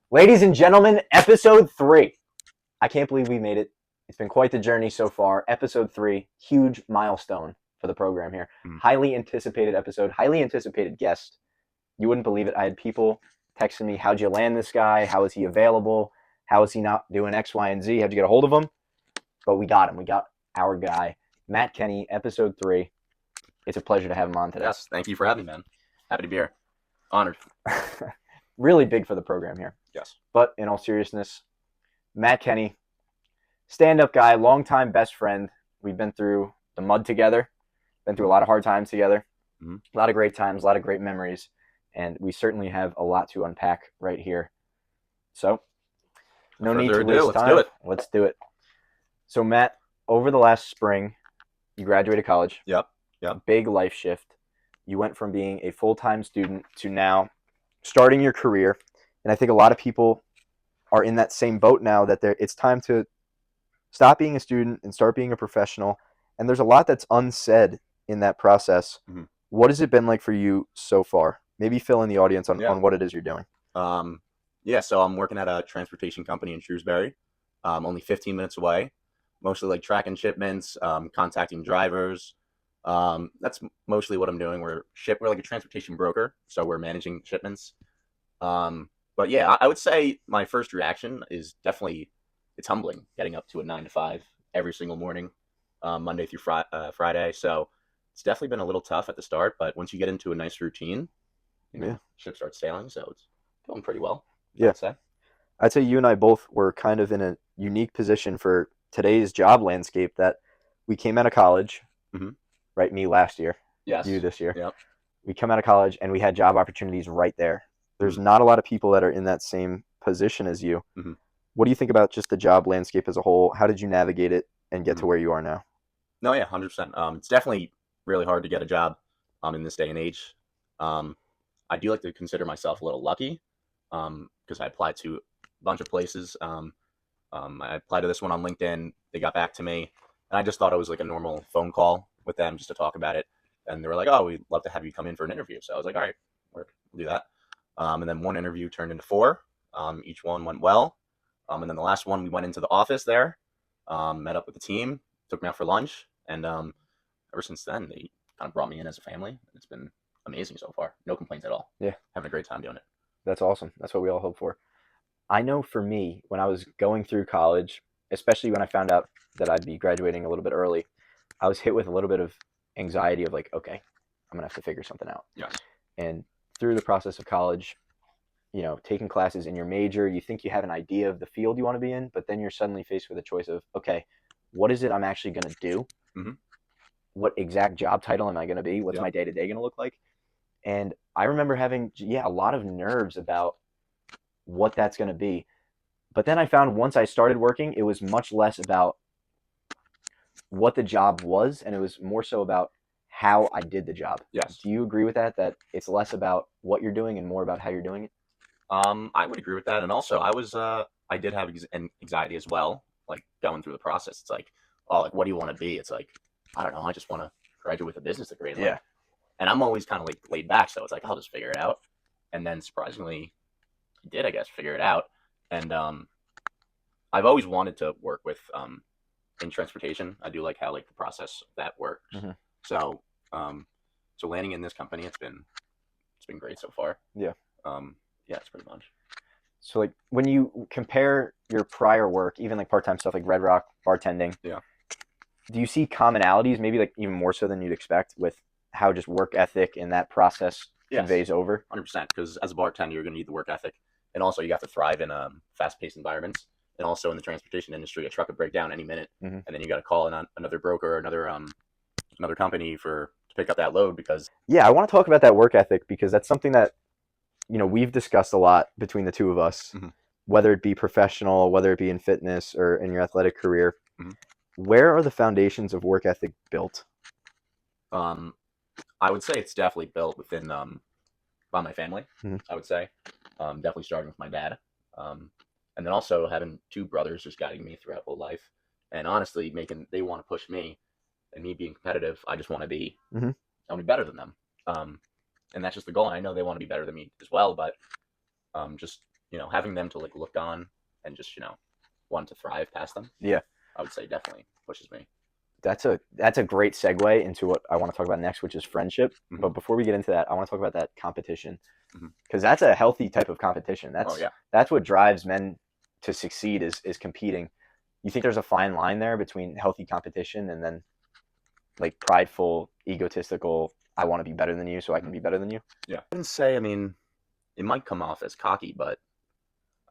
Ladies and gentlemen, episode 3. I can't believe we made it. It's been quite the journey so far. Episode 3, huge milestone for the program here. Highly anticipated episode, highly anticipated guest. You wouldn't believe it. I had people texting me, how'd you land this guy? How is he available? How is he not doing X, Y, and Z? How'd you get a hold of him? But we got him. We got our guy, Matt Kenny, episode 3. It's a pleasure to have him on today. Yes, thank you for having me, man. Happy to be here. Honored. Really big for the program here. Yes. But in all seriousness, Matt Kenny, stand-up guy, longtime best friend. We've been through the mud together, been through a lot of hard times together, a lot of great times, a lot of great memories, and we certainly have a lot to unpack right here. So, no need to waste time. Let's do it. So, Matt, over the last spring, you graduated college. Yep. Big life shift. You went from being a full-time student to now starting your career. And I think a lot of people are in that same boat now that it's time to stop being a student and start being a professional. And there's a lot that's unsaid in that process. Mm-hmm. What has it been like for you so far? Maybe fill in the audience on what it is you're doing. So I'm working at a transportation company in Shrewsbury, only 15 minutes away. Mostly like tracking shipments, contacting drivers. That's mostly what I'm doing. We're like a transportation broker, so we're managing shipments. But yeah, I would say my first reaction is definitely it's humbling getting up to a 9 to 5 every single morning, Monday through Friday. So it's definitely been a little tough at the start, but once you get into a nice routine, ship starts sailing. So it's going pretty well. Yeah, I'd say you and I both were kind of in a unique position for today's job landscape that we came out of college. Mm-hmm. Right, me last year, yes. You this year. Yep. We come out of college and we had job opportunities right there. There's not a lot of people that are in that same position as you. Mm-hmm. What do you think about just the job landscape as a whole? How did you navigate it and get to where you are now? No, yeah, 100%. It's definitely really hard to get a job in this day and age. I do like to consider myself a little lucky because I applied to a bunch of places. I applied to this one on LinkedIn. They got back to me, and I just thought it was like a normal phone call with them just to talk about it. And they were like, oh, we'd love to have you come in for an interview. So I was like, all right, we'll do that. And then one interview turned into 4. Each one went well. And then the last one, we went into the office there, met up with the team, took me out for lunch. And ever since then, they kind of brought me in as a family. It's been amazing so far. No complaints at all. Yeah. Having a great time doing it. That's awesome. That's what we all hope for. I know for me, when I was going through college, especially when I found out that I'd be graduating a little bit early, I was hit with a little bit of anxiety of like, okay, I'm going to have to figure something out. Yes. And through the process of college, taking classes in your major, you think you have an idea of the field you want to be in, but then you're suddenly faced with a choice of, okay, what is it I'm actually going to do? Mm-hmm. What exact job title am I going to be? What's my day-to-day going to look like? And I remember having, a lot of nerves about what that's going to be. But then I found once I started working, it was much less about what the job was, and it was more so about how I did the job. Yes. Do you agree with that it's less about what you're doing and more about how you're doing it? I would agree with that. And also I did have anxiety as well, like going through the process. It's like, oh, like, what do you want to be? It's like, I don't know. I just want to graduate with a business degree. Yeah. And I'm always kind of like laid back. So it's like, I'll just figure it out. And then surprisingly, I did, I guess, figure it out. And I've always wanted to work with in transportation. I do like how like the process of that works. Mm-hmm. So landing in this company, it's been great so far. Yeah. It's pretty much. So like when you compare your prior work, even like part-time stuff like Red Rock bartending, do you see commonalities, maybe like even more so than you'd expect, with how just work ethic and that process conveys over? 100%. Because as a bartender, you're going to need the work ethic, and also you have to thrive in fast-paced environments. And also in the transportation industry, a truck could break down any minute, and then you got to call in another broker or another company to pick up that load. Because I want to talk about that work ethic, because that's something that we've discussed a lot between the two of us, whether it be professional, whether it be in fitness or in your athletic career. Where are the foundations of work ethic built? I would say it's definitely built within by my family. I would say definitely starting with my dad. And then also having 2 brothers just guiding me throughout whole life. And honestly, they want to push me, and me being competitive, I just want to be, I want to be better than them. And that's just the goal. And I know they want to be better than me as well, but just having them to like look on and just want to thrive past them, Yeah. I would say definitely pushes me. That's a great segue into what I want to talk about next, which is friendship. Mm-hmm. But before we get into that, I want to talk about that competition, Mm-hmm. because that's a healthy type of competition. Yeah. That's what drives men to succeed is competing. You think there's a fine line there between healthy competition and then like prideful, egotistical, I want to be better than you so I can be better than you? Yeah. I wouldn't say, I mean, it might come off as cocky, but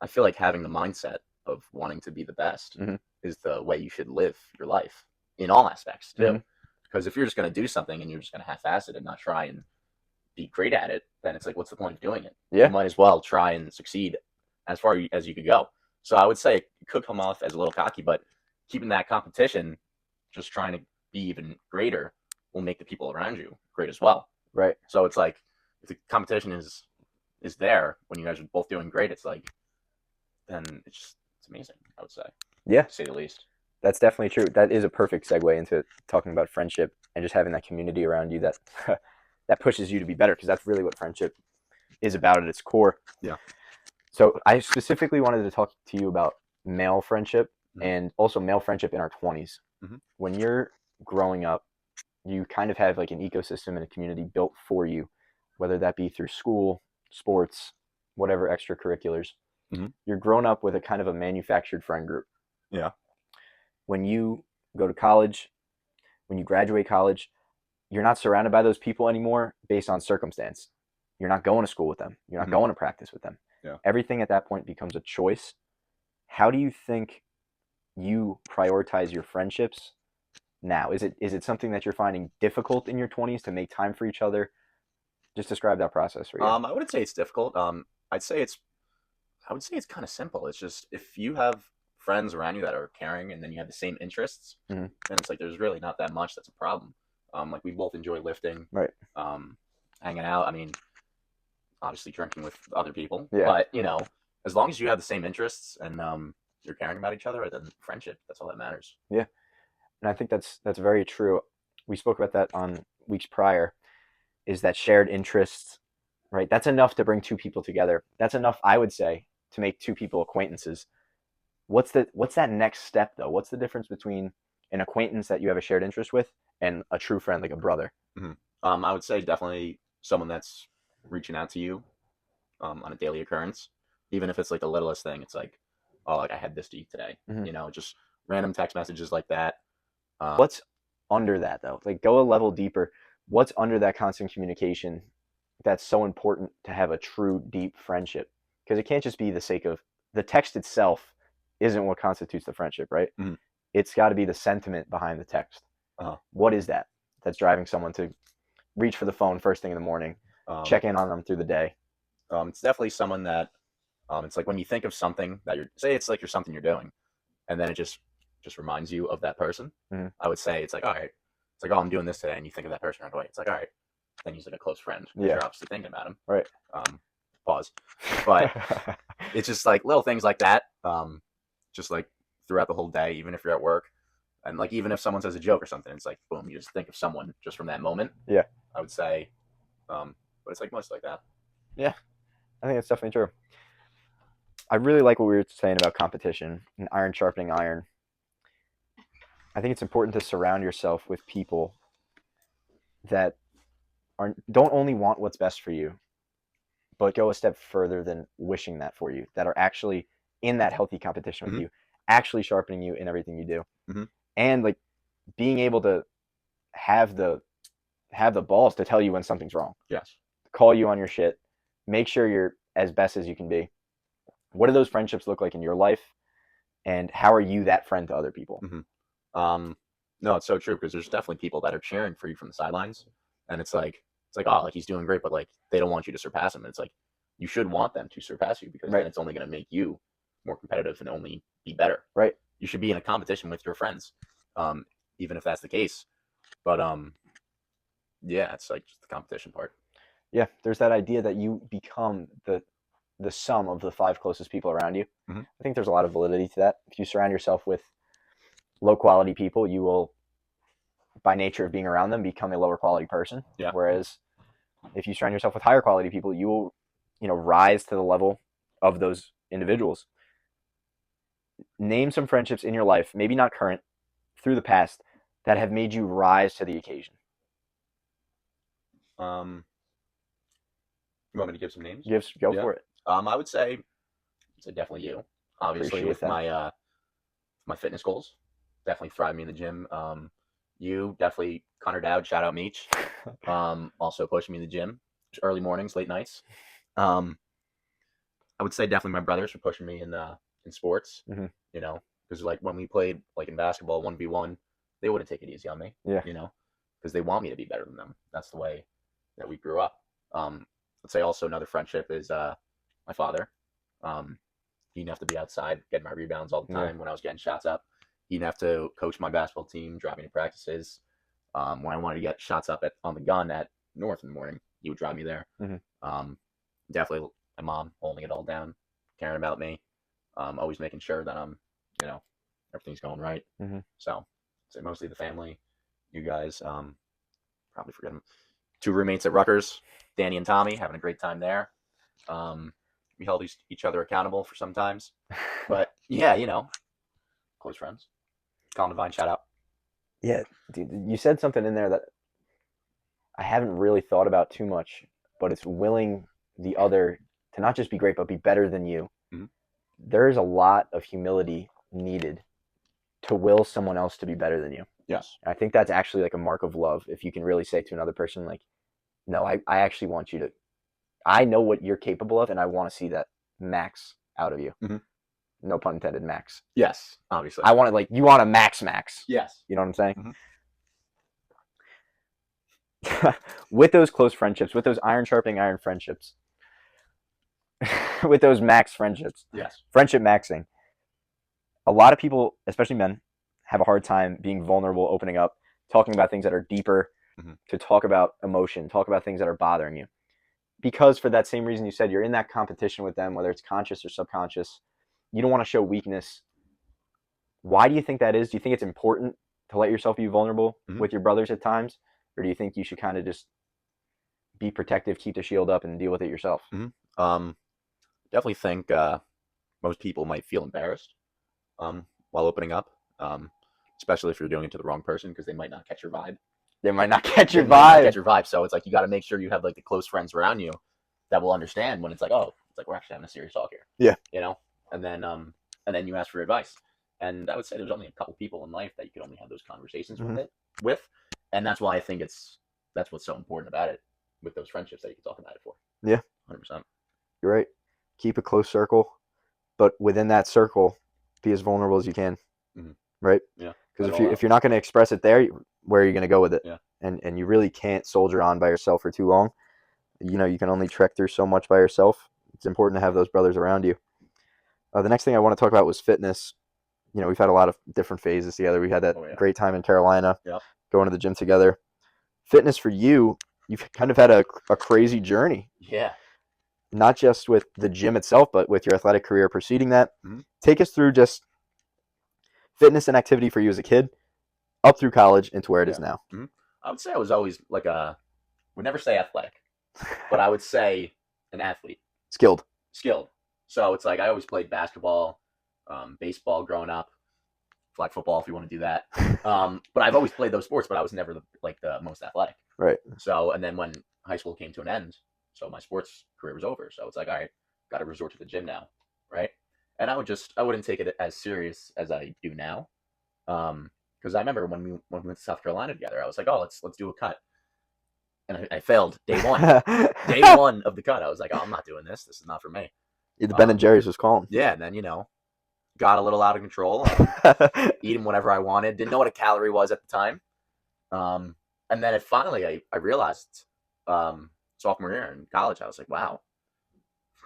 I feel like having the mindset of wanting to be the best is the way you should live your life in all aspects too. Because if you're just going to do something and you're just going to half-ass it and not try and be great at it, then it's like, what's the point of doing it? Yeah. You might as well try and succeed as far as you could go. So I would say it could come off as a little cocky, but keeping that competition, just trying to be even greater, will make the people around you great as well. Right. So it's like, if the competition is there when you guys are both doing great, it's like, then it's amazing, I would say. Yeah. To say the least. That's definitely true. That is a perfect segue into talking about friendship and just having that community around you that that pushes you to be better, because that's really what friendship is about at its core. Yeah. So I specifically wanted to talk to you about male friendship and also male friendship in our 20s. When you're growing up, you kind of have like an ecosystem and a community built for you, whether that be through school, sports, whatever extracurriculars. You're grown up with a kind of a manufactured friend group. Yeah. When you go to college, when you graduate college, you're not surrounded by those people anymore based on circumstance. You're not going to school with them. You're not going to practice with them. Yeah. Everything at that point becomes a choice. How do you think you prioritize your friendships now? Is it something that you're finding difficult in your 20s to make time for each other? Just describe that process for you. I wouldn't say it's difficult. I would say it's kind of simple. It's just if you have friends around you that are caring and then you have the same interests, then it's like there's really not that much that's a problem. Like we both enjoy lifting, right? Hanging out. I mean, obviously drinking with other people, yeah. But as long as you have the same interests and you're caring about each other, then friendship, that's all that matters. Yeah, and I think that's very true. We spoke about that on weeks prior. Is that shared interests, right? That's enough to bring two people together. That's enough, I would say, to make two people acquaintances. What's that next step though? What's the difference between an acquaintance that you have a shared interest with and a true friend like a brother? I would say definitely someone that's reaching out to you on a daily occurrence, even if it's like the littlest thing. It's like, oh, like I had this to eat today. Just random text messages like that. What's under that though? Like go a level deeper. What's under that constant communication that's so important to have a true deep friendship? Because it can't just be the sake of the text itself isn't what constitutes the friendship, right? It's got to be the sentiment behind the text. What is that that's driving someone to reach for the phone first thing in the morning, check in on them through the day? It's definitely someone that it's like when you think of something that you're something you're doing, and then it just reminds you of that person. I would say it's like, all right, it's like, oh, I'm doing this today, and you think of that person right away. It's like, all right, then he's like a close friend. Yeah, you're obviously thinking about him. Right. Pause. But it's just like little things like that. Just like throughout the whole day, even if you're at work, and like even if someone says a joke or something, it's like boom, you just think of someone just from that moment. Yeah. I would say, but it's like most like that. Yeah, I think that's definitely true. I really like what we were saying about competition and iron sharpening iron. I think it's important to surround yourself with people that don't only want what's best for you, but go a step further than wishing that for you, that are actually in that healthy competition with you, actually sharpening you in everything you do. And like being able to have the balls to tell you when something's wrong. Yes. Call you on your shit. Make sure you're as best as you can be. What do those friendships look like in your life? And how are you that friend to other people? No, it's so true, because there's definitely people that are cheering for you from the sidelines, and it's like, oh, like he's doing great, but like they don't want you to surpass him. And it's like you should want them to surpass you, because then it's only going to make you more competitive and only be better. Right. You should be in a competition with your friends, even if that's the case. But yeah, it's like just the competition part. Yeah, there's that idea that you become the sum of the 5 closest people around you. I think there's a lot of validity to that. If you surround yourself with low quality people, you will, by nature of being around them, become a lower quality person. Yeah. Whereas if you surround yourself with higher quality people, you will, rise to the level of those individuals. Name some friendships in your life, maybe not current, through the past, that have made you rise to the occasion. You want me to give some names? Go for it. I would say definitely you. Obviously, Appreciate with that. my fitness goals, definitely thrive me in the gym. You definitely Connor Dowd, shout out Meech. Also pushing me in the gym, early mornings, late nights. I would say definitely my brothers for pushing me in sports. Mm-hmm. You know, because like when we played like in basketball 1v1, they wouldn't take it easy on me. Yeah. You know, because they want me to be better than them. That's the way that we grew up. Let's say also another friendship is my father. He didn't have to be outside getting my rebounds all the time when I was getting shots up. He didn't have to coach my basketball team, drive me to practices. When I wanted to get shots up on the gun at North in the morning, he would drive me there. Mm-hmm. Definitely my mom holding it all down, caring about me, always making sure that everything's going right. Mm-hmm. So mostly the family, you guys, probably forget them. 2 roommates at Rutgers, Danny and Tommy, having a great time there. We held each other accountable for sometimes, but yeah, close friends. Colin Devine, shout out. Yeah, dude, you said something in there that I haven't really thought about too much, but it's willing the other to not just be great, but be better than you. Mm-hmm. There is a lot of humility needed to will someone else to be better than you. Yes. And I think that's actually like a mark of love. If you can really say to another person, like, no, I actually want you to, I know what you're capable of, and I want to see that max out of you. Mm-hmm. No pun intended, max. Yes, obviously. I want it you want a max. Yes. You know what I'm saying? Mm-hmm. With those close friendships, with those iron sharpening iron friendships, with those max friendships, yes, friendship maxing, a lot of people, especially men, have a hard time being vulnerable, opening up, talking about things that are deeper, to talk about emotion, talk about things that are bothering you. Because for that same reason you said, you're in that competition with them, whether it's conscious or subconscious. You don't want to show weakness. Why do you think that is? Do you think it's important to let yourself be vulnerable with your brothers at times? Or do you think you should kind of just be protective, keep the shield up, and deal with it yourself? Definitely think most people might feel embarrassed while opening up, especially if you're doing it to the wrong person, because they might not catch your vibe. They might not catch your vibe. So it's like you got to make sure you have like the close friends around you that will understand when it's like, oh, it's like we're actually having a serious talk here. Yeah. And then you ask for advice. And I would say there's only a couple people in life that you could only have those conversations with. And that's why I think that's what's so important about it, with those friendships that you can talk about it for. Yeah. 100%. You're right. Keep a close circle, but within that circle, be as vulnerable as you can. Right? Yeah. Because if you're not going to express it there, where are you going to go with it? Yeah. And you really can't soldier on by yourself for too long. You can only trek through so much by yourself. It's important to have those brothers around you. The next thing I want to talk about was fitness. We've had a lot of different phases together. We had that great time in Carolina, going to the gym together. Fitness for you, you've kind of had a crazy journey. Yeah. Not just with the gym itself, but with your athletic career preceding that. Take us through just fitness and activity for you as a kid, up through college, into where it is now. I would say I was always like would never say athletic, but I would say an athlete. Skilled. So it's like I always played basketball, baseball growing up, flag football if you want to do that. But I've always played those sports, but I was never the most athletic. Right. So, and then when high school came to an end, so my sports career was over. So it's like, all right, got to resort to the gym now, right? And I wouldn't take it as serious as I do now. Because I remember when we went to South Carolina together, I was like, oh, let's do a cut. And I failed day one. Day one of the cut. I was like, oh, I'm not doing this. This is not for me. The Ben & Jerry's was calling. Yeah, and then, got a little out of control. Eating whatever I wanted. Didn't know what a calorie was at the time. And then finally, I realized sophomore year in college, I was like, wow,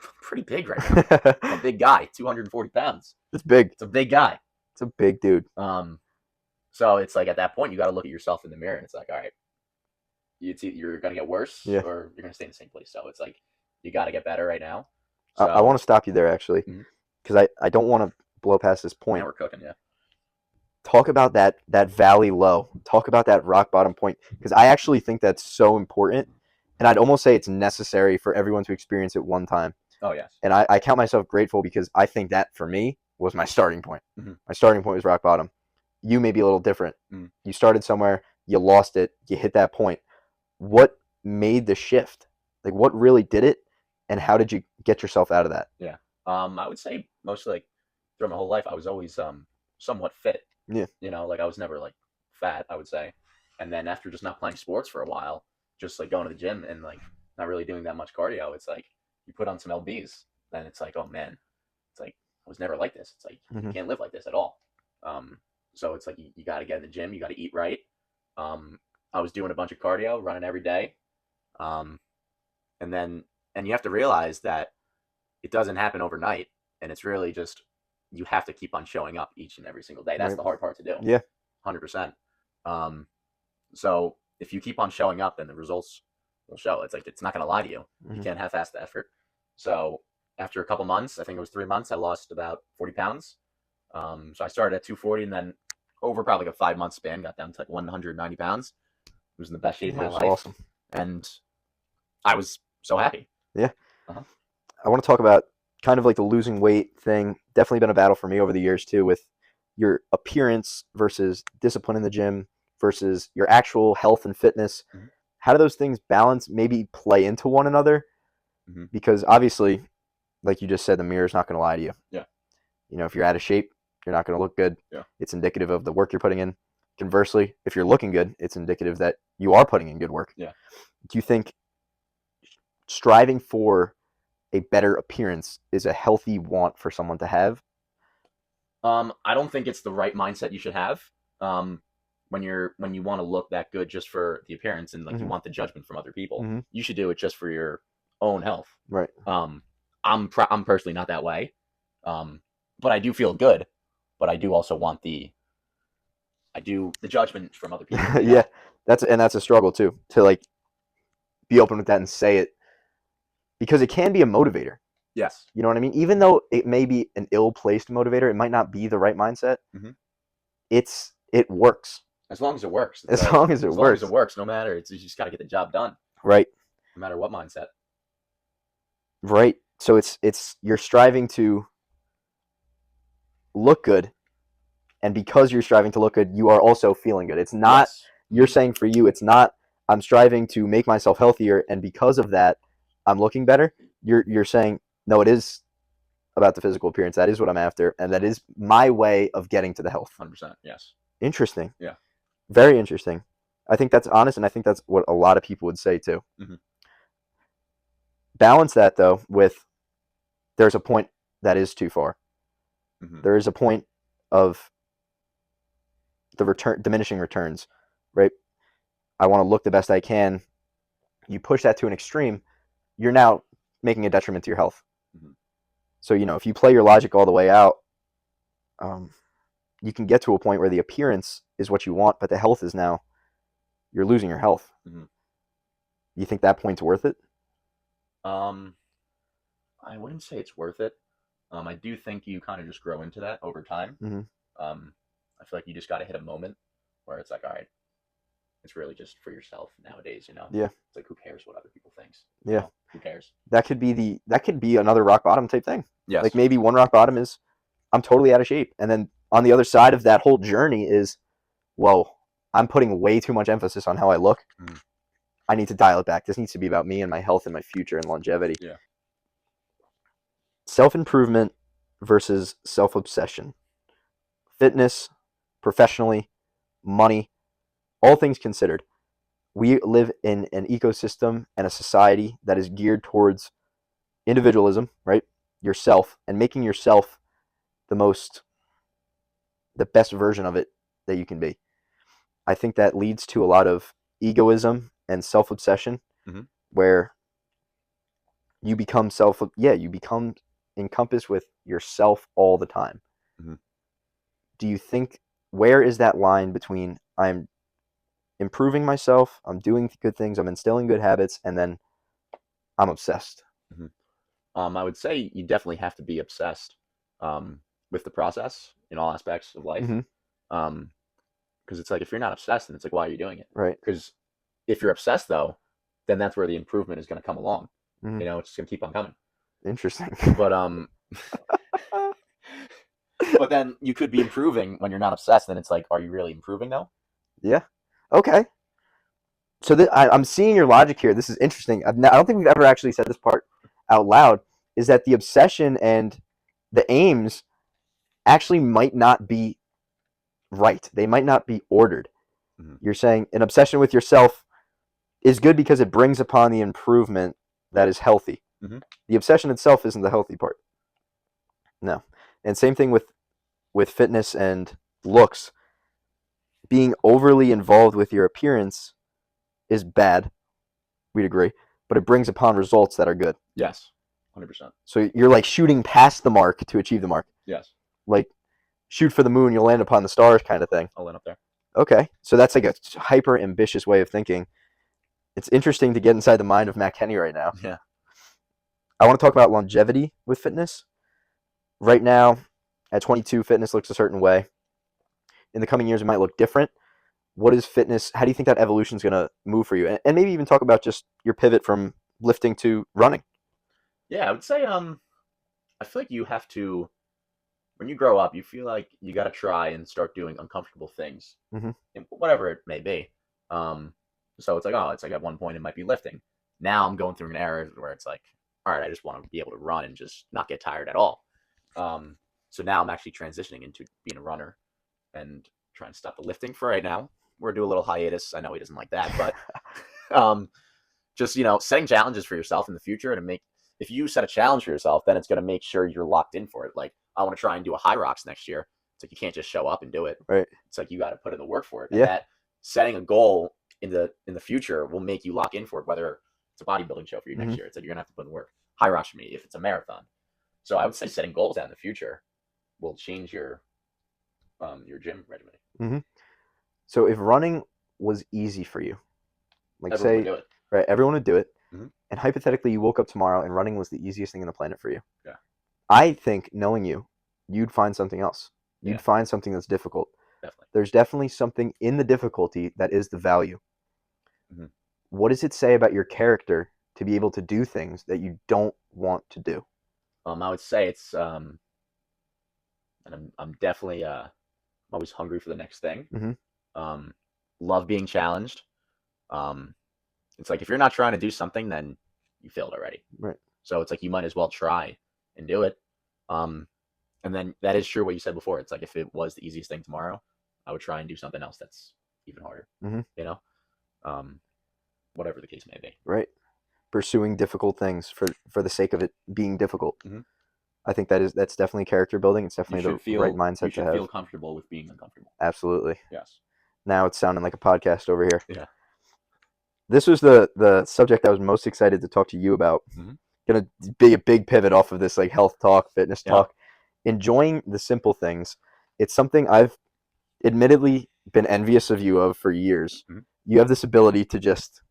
I'm pretty big right now. I'm a big guy, 240 pounds. It's big. It's a big guy. It's a big dude. So it's like at that point, you got to look at yourself in the mirror, and it's like, all right, you're going to get worse, or you're going to stay in the same place. So it's like, you got to get better right now. So, I want to stop you there, actually, because I don't want to blow past this point. Now we're cooking, yeah. Talk about that valley low. Talk about that rock bottom point, because I actually think that's so important, and I'd almost say it's necessary for everyone to experience it one time. Oh yes. And I count myself grateful because I think that for me was my starting point. Mm-hmm. My starting point was rock bottom. You may be a little different. Mm-hmm. You started somewhere, you lost it, you hit that point. What made the shift? Like what really did it, and how did you get yourself out of that? Yeah. I would say mostly like throughout my whole life, I was always somewhat fit. Yeah. You know, like I was never like fat, I would say. And then after just not playing sports for a while, just like going to the gym and like not really doing that much cardio, it's like you put on some LBs, then it's like, oh man, it's like I was never like this. It's like you can't live like this at all. So it's like you got to get in the gym, you got to eat right. I was doing a bunch of cardio, running every day, and then and you have to realize that it doesn't happen overnight, and it's really just you have to keep on showing up each and every single day. That's the hard part to do. Yeah. 100%. So if you keep on showing up, then the results will show. It's like it's not going to lie to you. You can't half-ass the effort. So after a couple months, I think it was 3 months, I lost about 40 pounds. So I started at 240, and then over probably like a 5-month span, got down to like 190 pounds. It was in the best shape of my life. Awesome. And I was so happy. Yeah. I want to talk about kind of like the losing weight thing. Definitely been a battle for me over the years too, with your appearance versus discipline in the gym versus your actual health and fitness. Mm-hmm. How do those things balance, maybe play into one another? Mm-hmm. Because obviously, like you just said, the mirror's not going to lie to you. Yeah. You know, if you're out of shape, you're not going to look good. Yeah. It's indicative of the work you're putting in. Conversely, if you're looking good, it's indicative that you are putting in good work. Yeah. Do you think striving for a better appearance is a healthy want for someone to have? I don't think it's the right mindset you should have. When you want to look that good just for the appearance and like you want the judgment from other people, you should do it just for your own health. Right. I'm personally not that way. But I do feel good, but I do also want the judgment from other people. You know? Yeah. That's a struggle too, to like be open with that and say it, because it can be a motivator. Yes. You know what I mean? Even though it may be an ill-placed motivator, it might not be the right mindset. It works. As long as it works. As long as it works, no matter. You just got to get the job done. Right. No matter what mindset. Right. So it's you're striving to look good, and because you're striving to look good, you are also feeling good. It's not, you're saying for you, it's not I'm striving to make myself healthier, and because of that, I'm looking better. You're saying, no, it is about the physical appearance. That is what I'm after, and that is my way of getting to the health. 100%. Yes. Interesting. Yeah. Very interesting. I think that's honest, and I think that's what a lot of people would say too. Balance that though with there's a point that is too far. There is a point of the diminishing returns, right? I want to look the best I can. You push that to an extreme, you're now making a detriment to your health. So, you know, if you play your logic all the way out, you can get to a point where the appearance is what you want, but the health is now, you're losing your health. You think that point's worth it? I wouldn't say it's worth it. I do think you kind of just grow into that over time. I feel like you just got to hit a moment where it's like, all right, it's really just for yourself nowadays, you know? Yeah. It's like, who cares what other people think? Yeah. You know? Who cares? That could be another rock bottom type thing. Yes. Like maybe one rock bottom is I'm totally out of shape. And then on the other side of that whole journey is, whoa, I'm putting way too much emphasis on how I look. I need to dial it back. This needs to be about me and my health and my future and longevity. Yeah. Self-improvement versus self-obsession. Fitness, professionally, money, all things considered. We live in an ecosystem and a society that is geared towards individualism, right? Yourself, and making yourself the best version of it that you can be. I think that leads to a lot of egoism and self-obsession, where you become encompassed with yourself all the time. Do you think, where is that line between I'm improving myself, I'm doing good things, I'm instilling good habits, and then I'm obsessed? I would say you definitely have to be obsessed with the process in all aspects of life. Because it's like, if you're not obsessed, then it's like, why are you doing it? Right. Because if you're obsessed, though, then that's where the improvement is going to come along. You know, it's just going to keep on coming. Interesting. But but then you could be improving when you're not obsessed. Then it's like, are you really improving though? Yeah. Okay. So I'm seeing your logic here. This is interesting. I don't think we've ever actually said this part out loud. Is that the obsession and the aims actually might not be right? They might not be ordered. Mm-hmm. You're saying an obsession with yourself is good because it brings upon the improvement that is healthy. Mm-hmm. The obsession itself isn't the healthy part. No. And same thing with fitness and looks. Being overly involved with your appearance is bad. We'd agree, but it brings upon results that are good. Yes, 100%. So you're like shooting past the mark to achieve the mark. Yes. Like shoot for the moon, you'll land upon the stars kind of thing. I'll land up there. Okay, so that's like a hyper ambitious way of thinking. It's interesting to get inside the mind of Matt Kenny right now. Yeah. I want to talk about longevity with fitness. Right now, at 22, fitness looks a certain way. In the coming years, it might look different. What is fitness? How do you think that evolution is going to move for you? And maybe even talk about just your pivot from lifting to running. Yeah, I would say I feel like you have to, when you grow up, you feel like you got to try and start doing uncomfortable things, whatever it may be. So it's like at one point it might be lifting. Now I'm going through an era where it's like, all right, I just want to be able to run and just not get tired at all. So now I'm actually transitioning into being a runner and trying to stop the lifting for right now. We're doing a little hiatus. I know he doesn't like that, but just setting challenges for yourself in the future to make. If you set a challenge for yourself, then it's going to make sure you're locked in for it. Like, I want to try and do a high rocks next year. It's like you can't just show up and do it. Right. It's like you got to put in the work for it. Yeah. And that setting a goal in the future will make you lock in for it. Whether it's a bodybuilding show for you next year, it's like you're gonna have to put in the work. High rocks for me if it's a marathon. So I would say setting goals out in the future will change your gym regimen. So if running was easy for you, like Everyone would say, do it. right, everyone would do it. Mm-hmm. And hypothetically, you woke up tomorrow and running was the easiest thing on the planet for you. Yeah. I think, knowing you, you'd find something else. You'd find something that's difficult. Definitely. There's definitely something in the difficulty that is the value. Mm-hmm. What does it say about your character to be able to do things that you don't want to do? I would say it's and I'm definitely always hungry for the next thing. Love being challenged. It's like if you're not trying to do something, then you failed already. Right. So it's like you might as well try and do it. And then that is true what you said before. It's like if it was the easiest thing tomorrow, I would try and do something else that's even harder. Whatever the case may be. Right. Pursuing difficult things for the sake of it being difficult. I think that's definitely character building. It's definitely the right mindset to have. You should feel comfortable with being uncomfortable. Absolutely. Yes. Now it's sounding like a podcast over here. Yeah. This was the subject I was most excited to talk to you about. Gonna be a big pivot off of this like health talk, fitness talk. Enjoying the simple things. It's something I've admittedly been envious of you of for years. You have this ability to just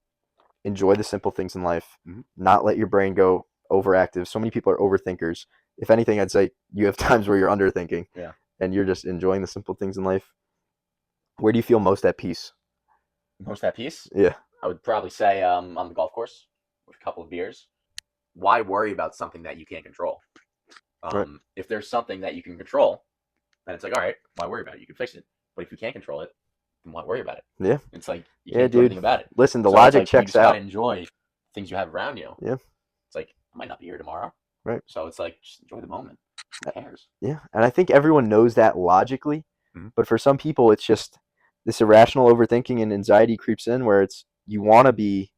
enjoy the simple things in life, not let your brain go overactive. So many people are overthinkers. If anything, I'd say you have times where you're underthinking. Yeah. And you're just enjoying the simple things in life. Where do you feel most at peace? Most at peace? Yeah. I would probably say on the golf course with a couple of beers. Why worry about something that you can't control? Right. If there's something that you can control, then it's like, all right, why worry about it? You can fix it. But if you can't control it, then why worry about it? Yeah. It's like you can't do anything about it. Listen, the logic checks you just out. Gotta enjoy things you have around you. Yeah. It's like I might not be here tomorrow. Right. So it's like just enjoy the moment. Who cares? Yeah, and I think everyone knows that logically, but for some people, it's just this irrational overthinking and anxiety creeps in where it's you want to be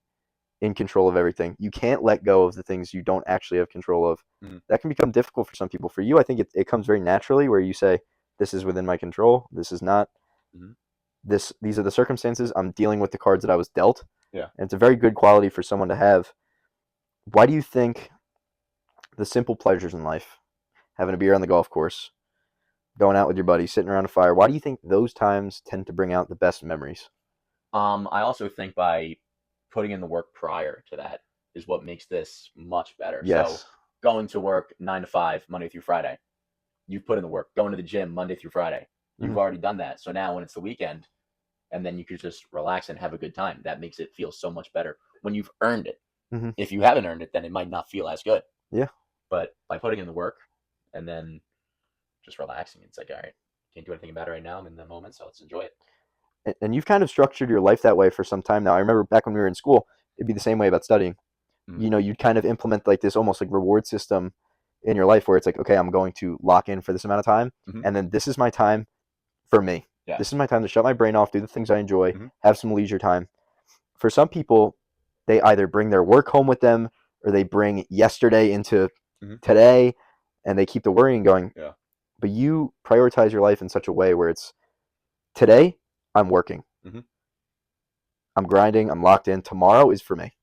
in control of everything. You can't let go of the things you don't actually have control of. That can become difficult for some people. For you, I think it comes very naturally where you say, this is within my control. This is not. These are the circumstances. I'm dealing with the cards that I was dealt. Yeah. And it's a very good quality for someone to have. Why do you think the simple pleasures in life, having a beer on the golf course, going out with your buddies, sitting around a fire, why do you think those times tend to bring out the best memories? I also think by putting in the work prior to that is what makes this much better. Yes. So going to work 9 to 5, Monday through Friday, you've put in the work. Going to the gym Monday through Friday, you've already done that. So now when it's the weekend, and then you can just relax and have a good time, that makes it feel so much better when you've earned it. If you haven't earned it, then it might not feel as good. Yeah. But by putting in the work and then just relaxing, it's like, all right, can't do anything about it right now. I'm in the moment, so let's enjoy it. And you've kind of structured your life that way for some time now. I remember back when we were in school, it'd be the same way about studying. Mm-hmm. You know, you'd kind of implement like this almost like reward system in your life where it's like, okay, I'm going to lock in for this amount of time, and then this is my time for me. Yeah. This is my time to shut my brain off, do the things I enjoy, Mm-hmm. have some leisure time. For some people, they either bring their work home with them or they bring yesterday into today, and they keep the worrying going. Yeah. But you prioritize your life in such a way where it's today, I'm working. I'm grinding. I'm locked in. Tomorrow is for me.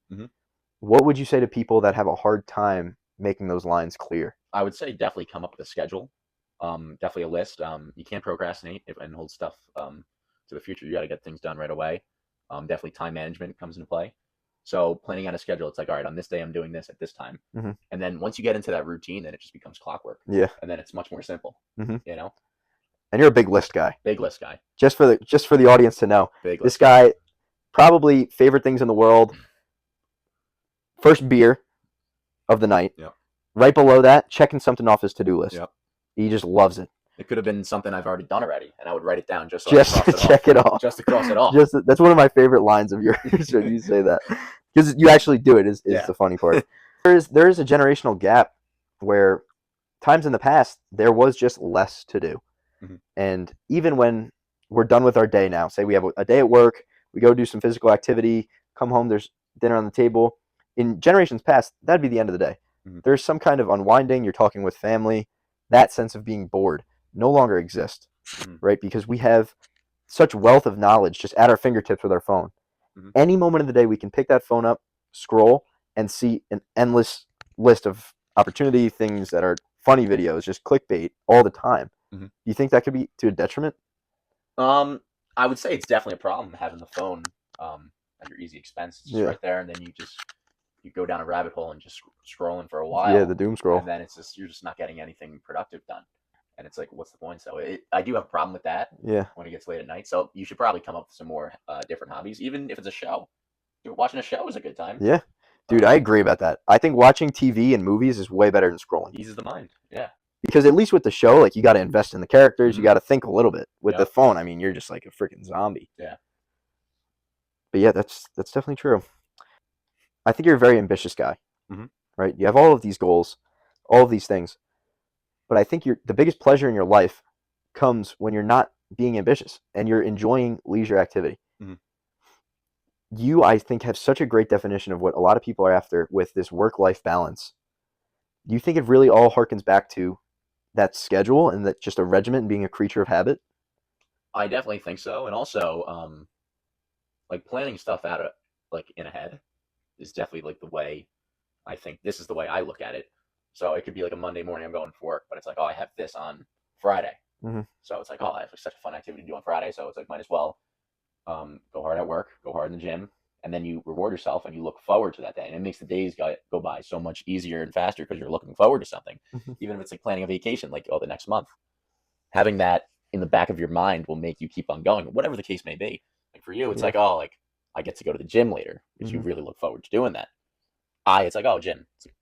What would you say to people that have a hard time making those lines clear? I would say definitely come up with a schedule. Definitely a list. You can't procrastinate and hold stuff to the future. You got to get things done right away. Definitely time management comes into play. So planning out a schedule, it's like, all right, on this day I'm doing this at this time. And then once you get into that routine, then it just becomes clockwork. Yeah. And then it's much more simple. You know? And you're a big list guy. Big list guy. Just for the audience to know. Big this list guy, probably favorite things in the world. First beer of the night. Yep. Right below that, checking something off his to-do list. Yep. He just loves it. It could have been something I've already done already, and I would write it down just so to check it off. Just to cross it off. That's one of my favorite lines of yours when you say that, because you actually do it. Is the funny part. there is a generational gap where times in the past there was just less to do, and even when we're done with our day now, say we have a day at work, we go do some physical activity, come home, there's dinner on the table. In generations past, that'd be the end of the day. There's some kind of unwinding. You're talking with family. That sense of being bored no longer exists, right? Because we have such wealth of knowledge just at our fingertips with our phone. Any moment of the day, we can pick that phone up, scroll, and see an endless list of opportunity, things that are funny videos, just clickbait all the time. Do you think that could be to a detriment? I would say it's definitely a problem having the phone at your easy expense. It's just right there, and then you go down a rabbit hole and just scrolling for a while. Yeah, the doom scroll. And then you're just not getting anything productive done. And it's like, what's the point? So I do have a problem with that. Yeah. When it gets late at night, so you should probably come up with some more different hobbies, even if it's a show. Watching a show is a good time. Yeah, dude, I agree about that. I think watching TV and movies is way better than scrolling. Eases the mind. Yeah. Because at least with the show, like you got to invest in the characters, you got to think a little bit. With the phone, I mean, you're just like a freaking zombie. Yeah. But yeah, that's definitely true. I think you're a very ambitious guy, right? You have all of these goals, all of these things. But I think the biggest pleasure in your life comes when you're not being ambitious and you're enjoying leisure activity. You, I think, have such a great definition of what a lot of people are after with this work-life balance. Do you think it really all harkens back to that schedule and that just a regiment and being a creature of habit? I definitely think so. And also, like planning stuff out like in ahead is definitely like the way I think. This is the way I look at it. So it could be like a Monday morning, I'm going for work, but it's like, oh, I have this on Friday. So it's like, oh, I have such a fun activity to do on Friday. So it's like, might as well go hard at work, go hard in the gym, and then you reward yourself and you look forward to that day. And it makes the days go by so much easier and faster because you're looking forward to something. Even if it's like planning a vacation, like, oh, the next month. Having that in the back of your mind will make you keep on going, whatever the case may be. Like for you, it's like, oh, like I get to go to the gym later, because you really look forward to doing that. It's like, oh, gym. It's like,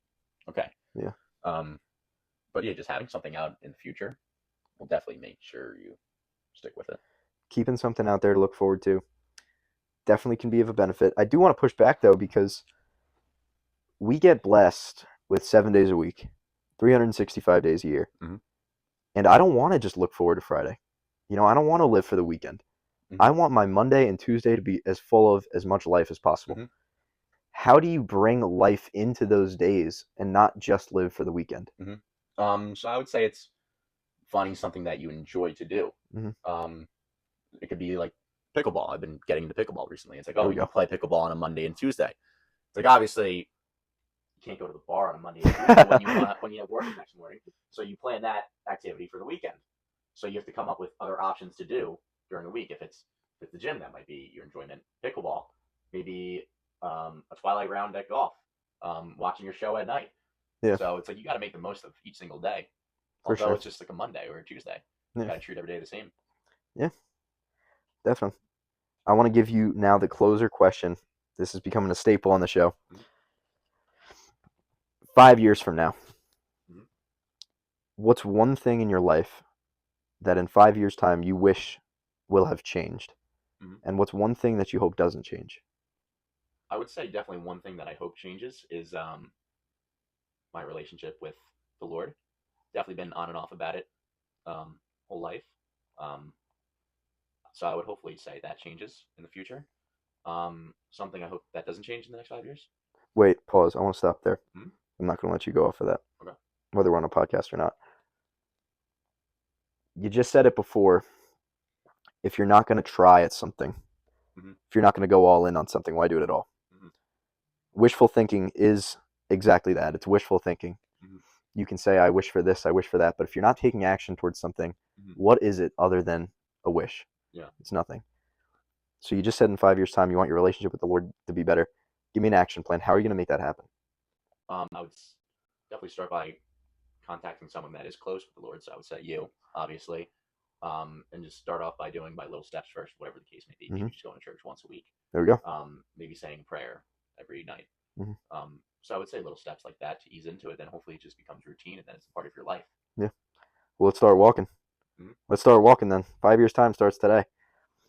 okay. Yeah. But yeah, just having something out in the future will definitely make sure you stick with it. Keeping something out there to look forward to definitely can be of a benefit. I do want to push back though, because we get blessed with 7 days a week, 365 days a year. And I don't want to just look forward to Friday. You know, I don't want to live for the weekend. I want my Monday and Tuesday to be as full of as much life as possible. How do you bring life into those days and not just live for the weekend? So I would say it's finding something that you enjoy to do. It could be like pickleball. I've been getting into pickleball recently. It's like, oh, you can play pickleball on a Monday and Tuesday. It's like, obviously, you can't go to the bar on a Monday and Tuesday when you have work the next morning. So you plan that activity for the weekend. So you have to come up with other options to do during the week. If it's the gym, that might be your enjoyment. Pickleball, maybe a twilight round at golf, watching your show at night. Yeah. So it's like you got to make the most of each single day. Although it's just like a Monday or a Tuesday. You got to treat every day the same. Yeah, definitely. I want to give you now the closer question. This is becoming a staple on the show. 5 years from now, What's one thing in your life that in 5 years' time you wish will have changed? Mhm. And what's one thing that you hope doesn't change? I would say definitely one thing that I hope changes is my relationship with the Lord. Definitely been on and off about it whole life. Um, so I would hopefully say that changes in the future. Something I hope that doesn't change in the next 5 years. Wait, pause. I want to stop there. Hmm. I'm not going to let you go off of that, Okay. whether we're on a podcast or not. You just said it before. If you're not going to try at something, Hmm. if you're not going to go all in on something, why do it at all? Hmm. Wishful thinking is exactly that. It's wishful thinking. Hmm. You can say, I wish for this, I wish for that. But if you're not taking action towards something, Hmm. what is it other than a wish? Yeah. It's nothing. So you just said in 5 years' time you want your relationship with the Lord to be better. Give me an action plan. How are you going to make that happen? I would definitely start by contacting someone that is close with the Lord. So I would say you, obviously, and just start off by doing my little steps first, whatever the case may be. Mm-hmm. Maybe just going to church once a week. There we go. Maybe saying prayer every night. Mm-hmm. So I would say little steps like that to ease into it. Then hopefully it just becomes routine, and then it's a part of your life. Yeah. Well, let's start walking. Mm-hmm. Let's start walking then. 5 years' time starts today.